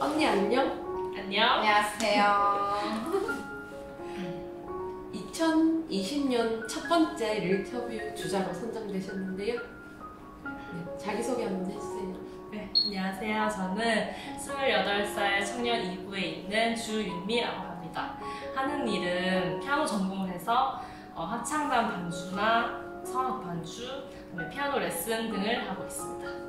언니 안녕? 안녕. 안녕하세요. 2020년 첫 번째 릴터뷰 주자로 선정되셨는데요. 네, 자기소개 한번 해주세요. 네, 안녕하세요. 저는 28살 청년 2부에 있는 주윤미라고 합니다. 하는 일은 피아노 전공을 해서 합창단 반주나 성악 반주, 그다음에 피아노 레슨 등을 하고 있습니다.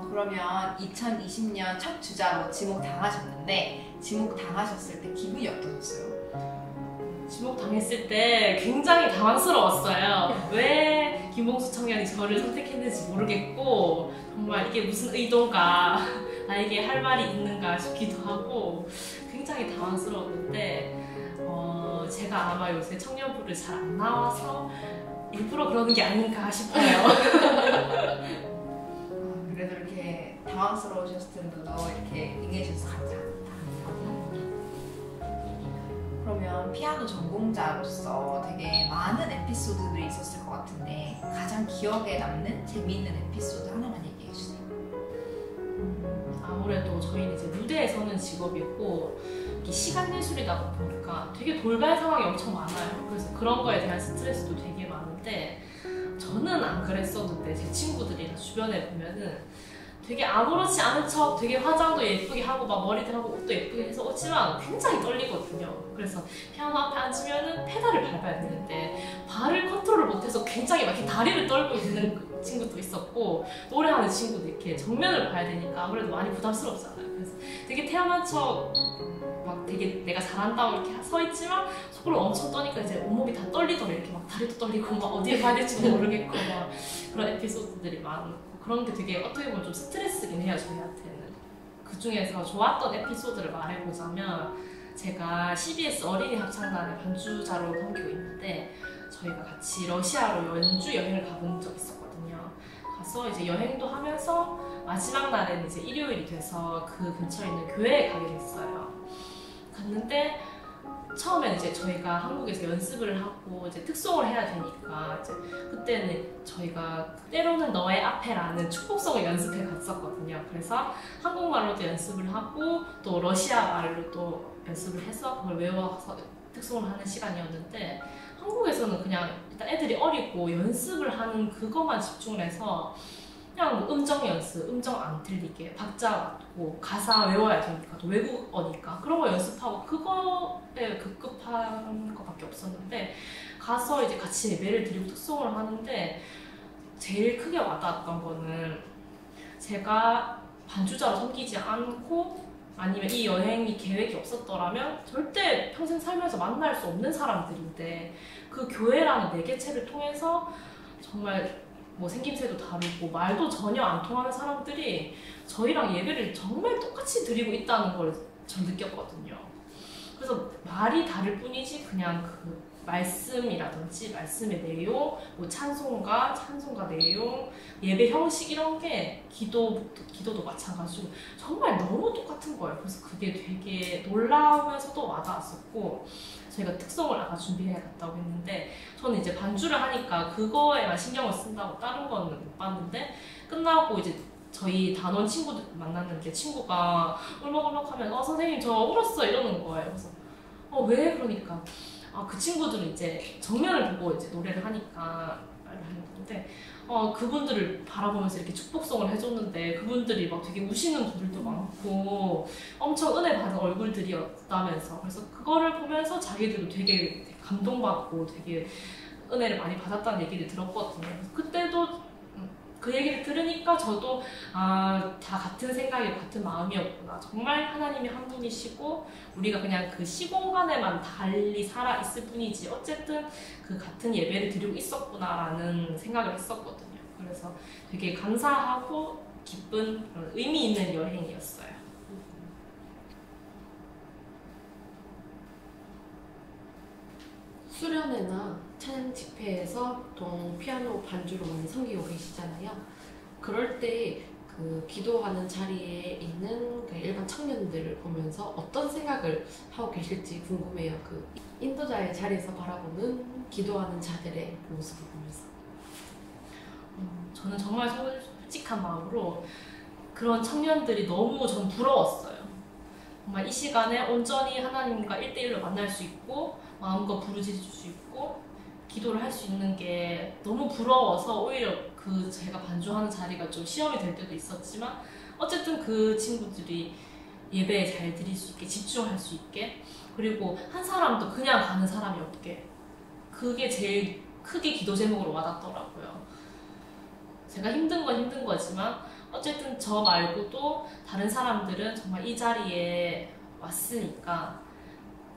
그러면 2020년 첫 주자로 지목 당하셨는데 지목 당하셨을 때 기분이 어떠셨어요? 지목 당했을 때 굉장히 당황스러웠어요. 왜 김봉수 청년이 저를 선택했는지 모르겠고 정말 이게 무슨 의도가 나에게 할 말이 있는가 싶기도 하고 굉장히 당황스러웠는데 제가 아마 요새 청년부를 잘 안 나와서 일부러 그러는 게 아닌가 싶어요. 그래도 이렇게 당황스러우셨을 텐데도 이렇게 응해주셔서 감사합니다. 그러면 피아노 전공자로서 되게 많은 에피소드들이 있었을 것 같은데 가장 기억에 남는 재미있는 에피소드 하나만 얘기해 주세요. 아무래도 저희는 이제 무대에 서는 직업이고 시간 예술이다 보니까 되게 돌발 상황이 엄청 많아요. 그래서 그런 거에 대한 스트레스도 되게 많은데 저는 안 그랬었는데 제 친구들이나 주변에 보면은 되게 아무렇지 않은 척 되게 화장도 예쁘게 하고 막 머리도 하고 옷도 예쁘게 해서 오지만 굉장히 떨리거든요. 그래서 피아노 앞에 앉으면은 페달을 밟아야 되는데 발을 컨트롤을 못해서 굉장히 막 이렇게 다리를 떨고 있는 친구도 있었고 노래하는 친구도 이렇게 정면을 봐야 되니까 아무래도 많이 부담스럽잖아요. 그래서 되게 태연한 척 막 되게 내가 잘한다고 이렇게 서 있지만 속으로 엄청 떠니까 이제 온몸이 다 떨리더라. 이렇게 막 다리도 떨리고 막 어디에 봐야 될지도 모르겠고 막 그런 에피소드들이 많고 그런 게 되게 어떻게 보면 좀 스트레스긴 해요, 저희한테는. 그 중에서 좋았던 에피소드를 말해보자면 제가 CBS 어린이 합창단의 반주자로 섬기고 있는데 저희가 같이 러시아로 연주 여행을 가본 적이 있었거든요. 가서 이제 여행도 하면서 마지막 날에는 이제 일요일이 돼서 그 근처에 있는 교회에 가게 됐어요. 갔는데 처음에는 이제 저희가 한국에서 연습을 하고 이제 특송을 해야 되니까 이제 그때는 저희가 때로는 너의 앞에라는 축복송을 연습해 갔었거든요. 그래서 한국말로도 연습을 하고 또 러시아 말로 또 연습을 해서 그걸 외워서 특송을 하는 시간이었는데 한국에서는 그냥 일단 애들이 어리고 연습을 하는 그것만 집중을 해서 그냥 뭐 음정 연습, 음정 안 틀리게, 박자 맞고 가사 외워야 되니까 또 외국어니까 그런 거 연습하고 그거에 급급한 것밖에 없었는데 가서 이제 같이 예배를 드리고 특송을 하는데 제일 크게 와닿았던 거는 제가 반주자로 섬기지 않고 아니면 이 여행이 계획이 없었더라면 절대 평생 살면서 만날 수 없는 사람들인데 그 교회라는 네 개체를 통해서 정말 뭐 생김새도 다르고 말도 전혀 안 통하는 사람들이 저희랑 예배를 정말 똑같이 드리고 있다는 걸 전 느꼈거든요. 그래서 말이 다를 뿐이지 그냥 그 말씀이라든지 말씀의 내용, 뭐 찬송가 내용, 예배 형식 이런 게 기도도 마찬가지고 정말 너무 똑같은 거예요. 그래서 그게 되게 놀라우면서도 와닿았었고 저희가 특송을 아까 준비해야겠다고 했는데 저는 이제 반주를 하니까 그거에만 신경을 쓴다고 다른 거는 못 봤는데 끝나고 이제 저희 단원 친구들 만났는데 친구가 울먹울먹하면 선생님 저 울었어 이러는 거예요. 그래서 왜? 그러니까 그 친구들은 이제 정면을 보고 이제 노래를 하니까 말을 하는 건데 그분들을 바라보면서 이렇게 축복송을 해줬는데 그분들이 막 되게 우시는 분들도 많고 엄청 은혜 받은 얼굴들이었다면서 그래서 그거를 보면서 자기들도 되게 감동받고 되게 은혜를 많이 받았다는 얘기를 들었거든요. 그때도 그 얘기를 들으니까 저도 다 같은 생각이고 같은 마음이었구나. 정말 하나님이 한 분이시고 우리가 그냥 그 시공간에만 달리 살아 있을 뿐이지 어쨌든 그 같은 예배를 드리고 있었구나라는 생각을 했었거든요. 그래서 되게 감사하고 기쁜 그런 의미 있는 여행이었어요. 수련회나 찬양 집회에서 보통 피아노 반주로 많이 섬기고 계시잖아요. 그럴 때 그 기도하는 자리에 있는 그 일반 청년들을 보면서 어떤 생각을 하고 계실지 궁금해요. 그 인도자의 자리에서 바라보는 기도하는 자들의 모습을 보면서. 저는 정말 솔직한 마음으로 그런 청년들이 너무 전 부러웠어요. 정말 이 시간에 온전히 하나님과 1대1로 만날 수 있고 마음과 부르짖을 수 있고 기도를 할 수 있는 게 너무 부러워서 오히려 그 제가 반주하는 자리가 좀 시험이 될 때도 있었지만 어쨌든 그 친구들이 예배에 잘 드릴 수 있게 집중할 수 있게 그리고 한 사람도 그냥 가는 사람이 없게 그게 제일 크게 기도 제목으로 와닿더라고요. 제가 힘든 건 힘든 거지만 어쨌든 저 말고도 다른 사람들은 정말 이 자리에 왔으니까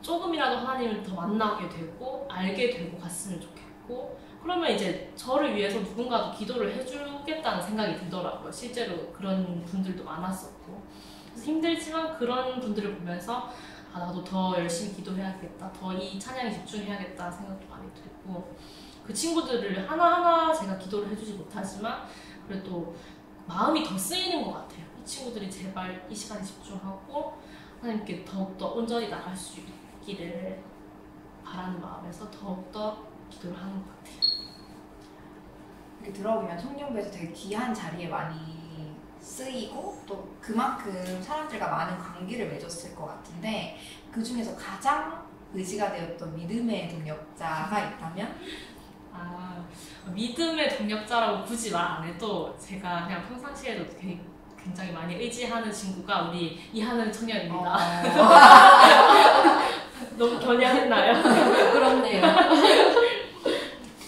조금이라도 하나님을 더 만나게 되고 알게 되고 갔으면 좋겠고 그러면 이제 저를 위해서 누군가도 기도를 해주겠다는 생각이 들더라고요. 실제로 그런 분들도 많았었고 그래서 힘들지만 그런 분들을 보면서 아 나도 더 열심히 기도해야겠다 더 이 찬양에 집중해야겠다 생각도 많이 들고 그 친구들을 하나하나 제가 기도를 해주지 못하지만 그래도 마음이 더 쓰이는 것 같아요. 이 친구들이 제발 이 시간에 집중하고 하나님께 더욱더 온전히 나갈 수 있기를 바라는 마음에서 더욱더 기도를 하는 것 같아요. 이렇게 들어보면 청년부에서 되게 귀한 자리에 많이 쓰이고 또 그만큼 사람들과 많은 관계를 맺었을 것 같은데 그 중에서 가장 의지가 되었던 믿음의 동력자가 있다면? 믿음의 동력자라고 굳이 말 안 해도 제가 그냥 평상시에도 굉장히 많이 의지하는 친구가 우리 이하늘 청년입니다. 너무 겨냥했나요? 그렇네요.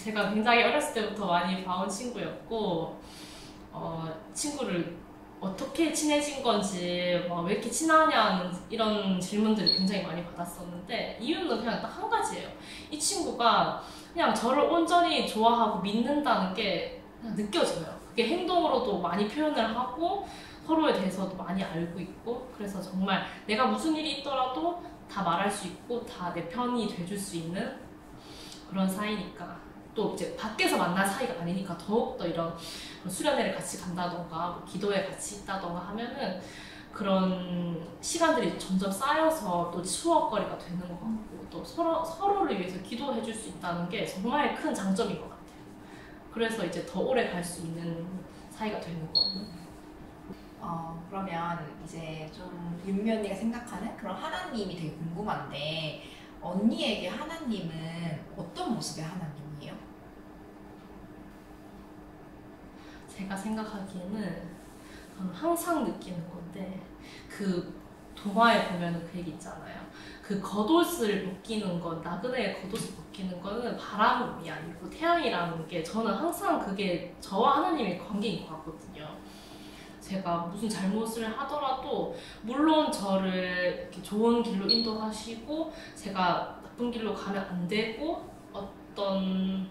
제가 굉장히 어렸을 때부터 많이 봐온 친구였고 친구를 어떻게 친해진 건지 왜 이렇게 친하냐는 이런 질문들을 굉장히 많이 받았었는데 이유는 그냥 딱 한 가지예요. 이 친구가 그냥 저를 온전히 좋아하고 믿는다는 게 그냥 느껴져요. 그게 행동으로도 많이 표현을 하고 서로에 대해서도 많이 알고 있고 그래서 정말 내가 무슨 일이 있더라도 다 말할 수 있고 다 내 편이 돼줄 수 있는 그런 사이니까 또 이제 밖에서 만난 사이가 아니니까 더욱더 이런 수련회를 같이 간다던가 뭐 기도회 같이 있다던가 하면은 그런 시간들이 점점 쌓여서 또 추억거리가 되는 것 같고 또 서로를 위해서 기도해 줄 수 있다는 게 정말 큰 장점인 것 같아요. 그래서 이제 더 오래 갈 수 있는 사이가 되는 거거든요. 그러면 이제 좀 윤미 언니가 생각하는 그런 하나님이 되게 궁금한데 언니에게 하나님은 어떤 모습의 하나님이에요? 제가 생각하기에는 저는 항상 느끼는 건데 그 동화에 보면 그 얘기 있잖아요. 그 겉옷을 벗기는 건 나그네의 겉옷을 벗기는 거는 바람이 아니고 태양이라는 게 저는 항상 그게 저와 하나님의 관계인 것 같거든요. 제가 무슨 잘못을 하더라도 물론 저를 이렇게 좋은 길로 인도하시고 제가 나쁜 길로 가면 안 되고 어떤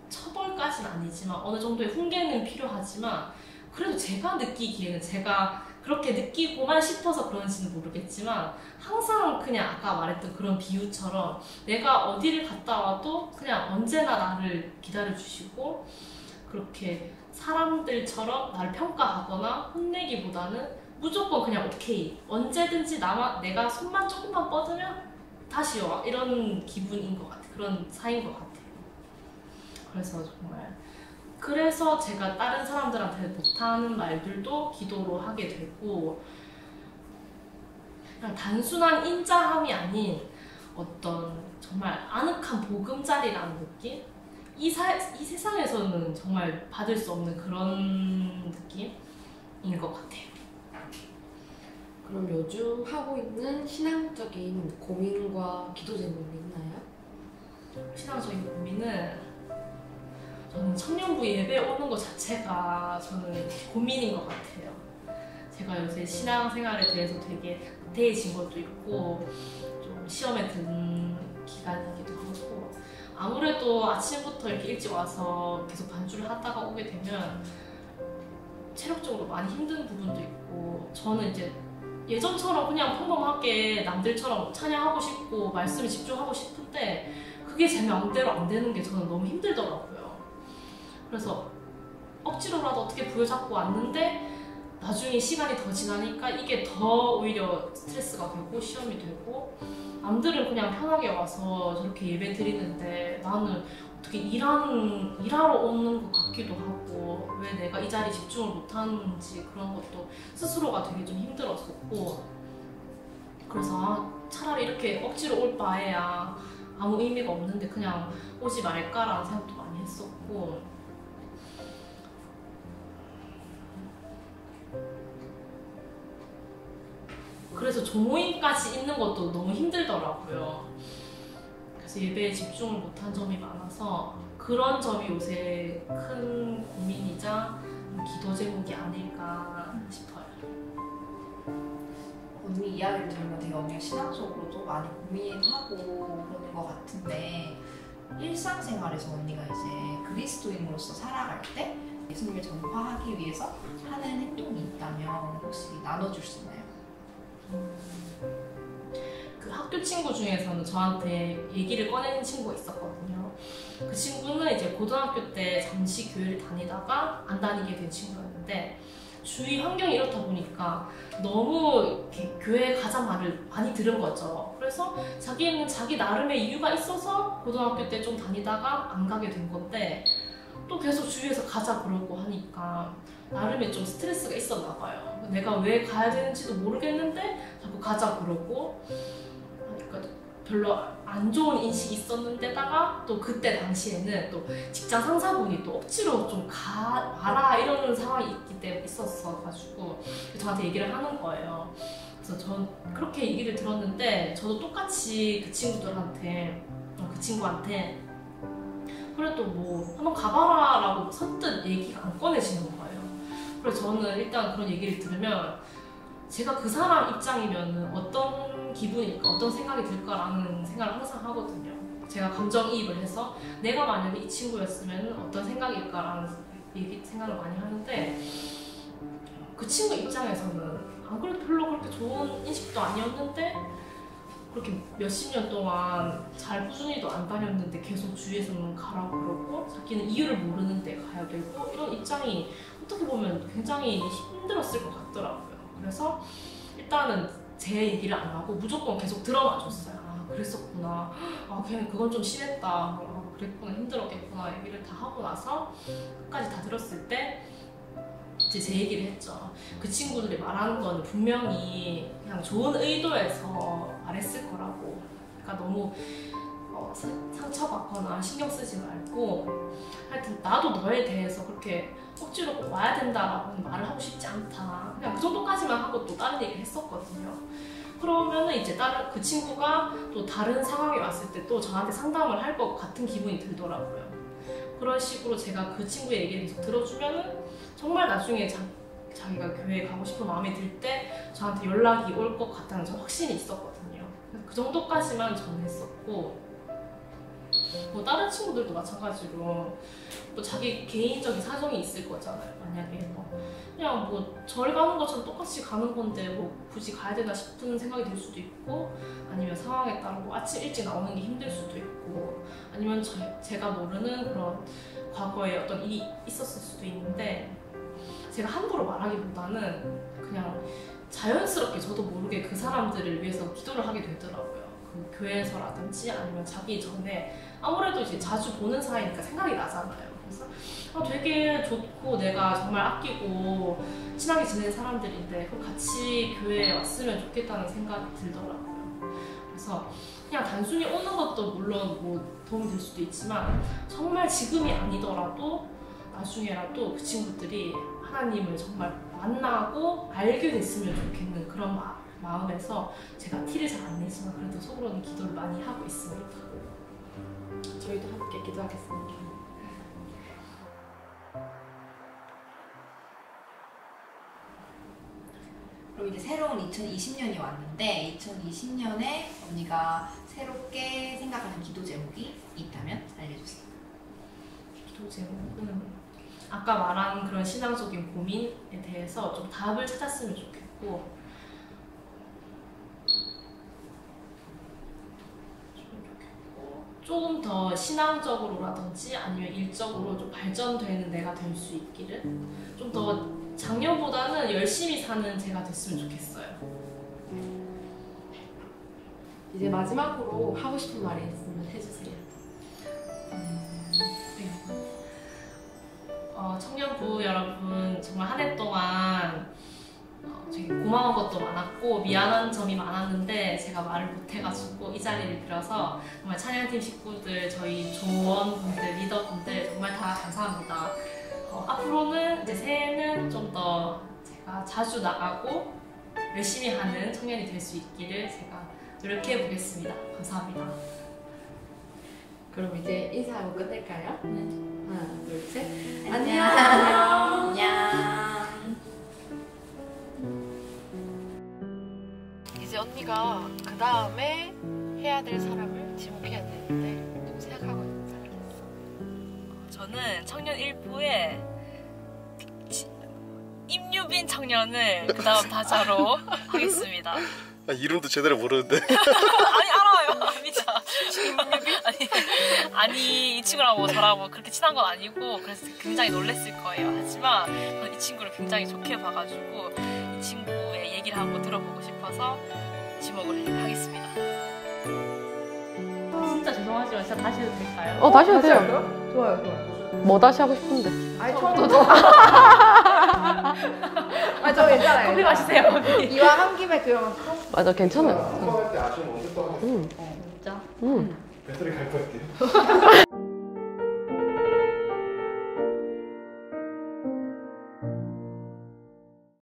처벌까지는 아니지만 어느 정도의 훈계는 필요하지만 그래도 제가 느끼기에는 제가 그렇게 느끼고만 싶어서 그런지는 모르겠지만 항상 그냥 아까 말했던 그런 비유처럼 내가 어디를 갔다 와도 그냥 언제나 나를 기다려주시고 그렇게 사람들처럼 나를 평가하거나 혼내기보다는 무조건 그냥 오케이 언제든지 내가 손만 조금만 뻗으면 다시 와 이런 기분인 것 같아요. 그런 사이인 것 같아요. 그래서 정말 그래서 제가 다른 사람들한테 못하는 말들도 기도로 하게 되고 그냥 단순한 인자함이 아닌 어떤 정말 아늑한 보금자리라는 느낌? 이 세상에서는 정말 받을 수 없는 그런 느낌인 것 같아요. 그럼 요즘 하고 있는 신앙적인 고민과 기도 제목이 있나요? 신앙적인 고민은 저는 청년부 예배 오는 것 자체가 저는 고민인 것 같아요. 제가 요새 신앙생활에 대해서 되게 나태해진 것도 있고 좀 시험에 든 기간이기도 하고 아무래도 아침부터 이렇게 일찍 와서 계속 반주를 하다가 오게 되면 체력적으로 많이 힘든 부분도 있고 저는 이제 예전처럼 그냥 평범하게 남들처럼 찬양하고 싶고 말씀에 집중하고 싶은데 그게 제 마음대로 안 되는 게 저는 너무 힘들더라고요. 그래서 억지로라도 어떻게 부여잡고 왔는데 나중에 시간이 더 지나니까 이게 더 오히려 스트레스가 되고 시험이 되고 남들은 그냥 편하게 와서 저렇게 예배 드리는데 나는 어떻게 일하러 오는 것 같기도 하고 왜 내가 이 자리에 집중을 못하는지 그런 것도 스스로가 되게 좀 힘들었었고 그래서 차라리 이렇게 억지로 올 바에야 아무 의미가 없는데 그냥 오지 말까라는 생각도 많이 했었고, 그래서 조모임까지 있는 것도 너무 힘들더라고요. 그래서 예배에 집중을 못한 점이 많아서 그런 점이 요새 큰 고민이자 기도 제목이 아닐까 싶어요. 언니 이야기를 들으면 되게 언니가 신앙적으로도 많이 고민하고 그러는 것 같은데, 일상생활에서 언니가 이제 그리스도인으로서 살아갈 때 예수님을 전파하기 위해서 하는 행동이 있다면 혹시 나눠줄 수 있나요? 그 학교 친구 중에서는 저한테 얘기를 꺼내는 친구가 있었거든요. 그 친구는 이제 고등학교 때 잠시 교회를 다니다가 안 다니게 된 친구였는데, 주위 환경이 이렇다 보니까 너무 이렇게 교회에 가자 말을 많이 들은 거죠. 그래서 자기는 자기 나름의 이유가 있어서 고등학교 때 좀 다니다가 안 가게 된 건데, 또 계속 주위에서 가자 그러고 하니까 나름의 좀 스트레스가 있었나 봐요. 내가 왜 가야 되는지도 모르겠는데 자꾸 가자 그러고 하니까 별로 안 좋은 인식이 있었는데다가, 또 그때 당시에는 또 직장 상사분이 또 억지로 좀 가라 이러는 상황이 있었어가지고 저한테 얘기를 하는 거예요. 그래서 전 그렇게 얘기를 들었는데, 저도 똑같이 그 친구한테 그래도 뭐 한번 가봐라 라고 선뜻 얘기가 안 꺼내지는 거예요. 그래서 저는 일단 그런 얘기를 들으면 제가 그 사람 입장이면 어떤 기분일까, 어떤 생각이 들까라는 생각을 항상 하거든요. 제가 감정이입을 해서 내가 만약에 이 친구였으면 어떤 생각일까라는 생각을 많이 하는데, 그 친구 입장에서는 안 그래도 별로 그렇게 좋은 인식도 아니었는데 그렇게 몇십 년 동안 잘 꾸준히도 안 다녔는데 계속 주위에서는 가라고 그러고 자기는 이유를 모르는데 가야 되고, 이런 입장이 어떻게 보면 굉장히 힘들었을 것 같더라고요. 그래서 일단은 제 얘기를 안 하고 무조건 계속 들어만 줬어요. 아, 그랬었구나. 아, 걔는 그건 좀 심했다. 아, 그랬구나. 힘들었겠구나. 얘기를 다 하고 나서 끝까지 다 들었을 때 이제 제 얘기를 했죠. 그 친구들이 말하는 거는 분명히 그냥 좋은 의도에서 말했을 거라고. 그러니까 너무 상처받거나 신경 쓰지 말고, 하여튼 나도 너에 대해서 그렇게 억지로 꼭 와야 된다라고 말을 하고 싶지 않다. 그냥 그 정도까지만 하고 또 다른 얘기를 했었거든요. 그러면은 이제 그 친구가 또 다른 상황이 왔을 때 또 저한테 상담을 할 것 같은 기분이 들더라고요. 그런 식으로 제가 그 친구의 얘기를 계속 들어주면은 정말 나중에 자기가 교회에 가고 싶은 마음이 들 때 저한테 연락이 올 것 같다는 저 확신이 있었거든요. 그 정도까지만 저는 했었고, 뭐 다른 친구들도 마찬가지로 뭐 자기 개인적인 사정이 있을 거잖아요. 만약에 뭐 그냥 뭐 절 가는 것처럼 똑같이 가는 건데 뭐 굳이 가야 되나 싶은 생각이 들 수도 있고, 아니면 상황에 따라 뭐 아침 일찍 나오는 게 힘들 수도 있고, 아니면 제가 모르는 그런 과거에 어떤 일이 있었을 수도 있는데, 제가 함부로 말하기보다는 그냥 자연스럽게 저도 모르게 그 사람들을 위해서 기도를 하게 되더라고요. 그 교회에서라든지 아니면 자기 전에 아무래도 이제 자주 보는 사이니까 생각이 나잖아요. 그래서 되게 좋고 내가 정말 아끼고 친하게 지내는 사람들인데 그럼 같이 교회에 왔으면 좋겠다는 생각이 들더라고요. 그래서 그냥 단순히 오는 것도 물론 뭐 도움이 될 수도 있지만, 정말 지금이 아니더라도 나중에라도 그 친구들이 하나님을 정말 만나고 알게 됐으면 좋겠는 그런 마음에서 제가 티를 잘 안 내지만 그래도 속으로는 기도를 많이 하고 있습니다. 저희도 함께 기도하겠습니다. 그럼 이제 새로운 2020년이 왔는데, 2020년에 언니가 새롭게 생각하는 기도 제목이 있다면 알려주세요. 기도 제목은 아까 말한 그런 신앙적인 고민에 대해서 좀 답을 찾았으면 좋겠고, 조금 더 신앙적으로라든지 아니면 일적으로 좀 발전되는 내가 될 수 있기를, 좀 더 작년보다는 열심히 사는 제가 됐으면 좋겠어요. 이제 마지막으로 하고 싶은 말이 있으면 해주세요. 청년부 여러분, 정말 한 해 동안 되게 고마운 것도 많았고 미안한 점이 많았는데 제가 말을 못해가지고 이 자리를 빌어서 정말 찬양팀 식구들, 저희 조원분들, 리더분들 정말 다 감사합니다. 앞으로는 이제 새해는 좀 더 제가 자주 나가고 열심히 하는 청년이 될 수 있기를 제가 노력해 보겠습니다. 감사합니다. 그럼 이제 인사하고 끝낼까요? 네. 하나, 둘, 셋. 안녕. 이제 언니가 그 다음에 해야 될 사람을 지목해야 되는데 누구 생각하고 있는 사람이 있어? 저는 청년 1부에 임유빈 청년을 그 다음 타자로 하겠습니다. 아, 이름도 제대로 모르는데. 아니 알아요. 아닙니다. 아니 이 친구랑 뭐 저랑 뭐 그렇게 친한 건 아니고 그래서 굉장히 놀랬을 거예요. 하지만 저는 이 친구를 굉장히 좋게 봐가지고 이 친구의 얘기를 한번 들어보고 싶어서 지목을 하겠습니다. 진짜 죄송하지만 진짜 다시 해도 될까요? 다시 해도 돼요. 좋아요. 뭐 다시 하고 싶은데? 아니 처음부터. 저 괜찮아요. 커피 마시세요. 커피. 이왕 한 김에 그러면 맞아, 괜찮아요. 할때 아쉬움 없을 것 같아. 응. 진짜? 응. 배터리 갈 것 같아.